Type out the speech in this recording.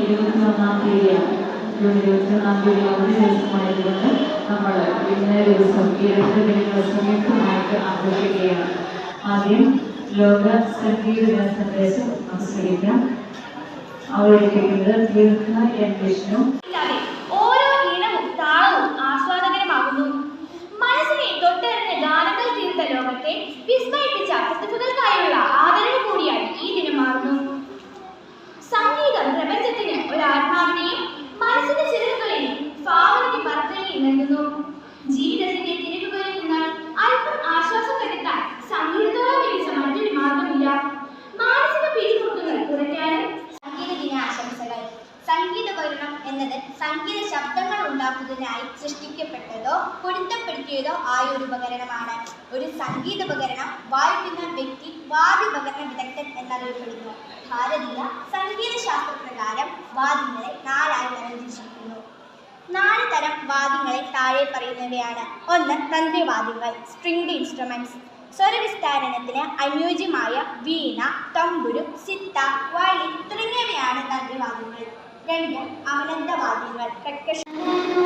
21-ാം തീയതിയാണ്. ജൂൺ 21-ാം തീയതി അവധി ദിവസമായതുകൊണ്ട് നമ്മൾ ഇന്നേ ദിവസം ഈ 2 ദിനങ്ങൾ സംയുക്തമായിട്ട് ആഘോഷിക്കുകയാണ്. ആദ്യം ലോക സംഗീത ദിന സന്ദേശം നമസ്കരിക്കാം. അവതരിപ്പിക്കുന്നത് ദീർഘ എൻ വിഷ്ണു. ഓരോ ഈണവും താളവും ആസ്വാദകരമാകുന്നു. മനസ്സിനെ തൊട്ടറിഞ്ഞ ഗാനങ്ങൾ തീർത്ത ലോകത്തെ വിസ്മയിപ്പിച്ച പ്രതിഭകൾക്കായുള്ള ആദരവ് കൂടിയായി ഈ ദിനം മാറുന്നു. സംഗീതം പ്രപഞ്ചത്തിന് ഒരു ആത്മാവിനെയും മനസ്സിന്റെ ചിറകുകളെയും ഭാവനയ്ക്ക് പറത്തലിനെയും നൽകുന്നു. ജീവിതത്തിന്റെ തിരക്കുകളിൽ നിന്ന് അല്പം ആശ്വാസം കണ്ടെത്താൻ സംഗീതത്തോളം മികച്ച മറ്റൊരു മാർഗമില്ല. മാനസിക പിരിമുറുക്കങ്ങൾ കുറയ്ക്കാനും സംഗീത ദിനാശംസകൾ. സംഗീതോപകരണം എന്നത് സംഗീത ശബ്ദങ്ങൾ ഉണ്ടാക്കുന്നതിനായി സൃഷ്ടിക്കപ്പെട്ടതോ പൊരുത്തപ്പെടുത്തിയതോ ആയ ഒരു ഉപകരണമാണ്. ഒരു സംഗീതോപകരണം വായിക്കുന്ന വ്യക്തി വാദ്യോപകരണ വിദഗ്ധൻ എന്നറിയപ്പെടുന്നു. ഭാരതീയ സംഗീത ശാസ്ത്രപ്രകാരം വാദ്യങ്ങളെ 4 ആയി തരംതിരിച്ചിരിക്കുന്നു. 4 തരം വാദ്യങ്ങളെ താഴെ പറയുന്നവയാണ്. 1. തന്ത്രിവാദ്യങ്ങൾ, സ്ട്രിംഗ്ഡ് ഇൻസ്ട്രുമെന്റ്സ്. സ്വരവിസ്താരണത്തിന് അനുയോജ്യമായ വീണ, തമ്പുരു, സിത്താർ, വയലിൻ തുടങ്ങിയവയാണ് തന്ത്രിവാദ്യങ്ങൾ. 2. അവനന്തവാദ്യങ്ങൾ, പെർക്കഷൻ. മഴ പെയ്തോ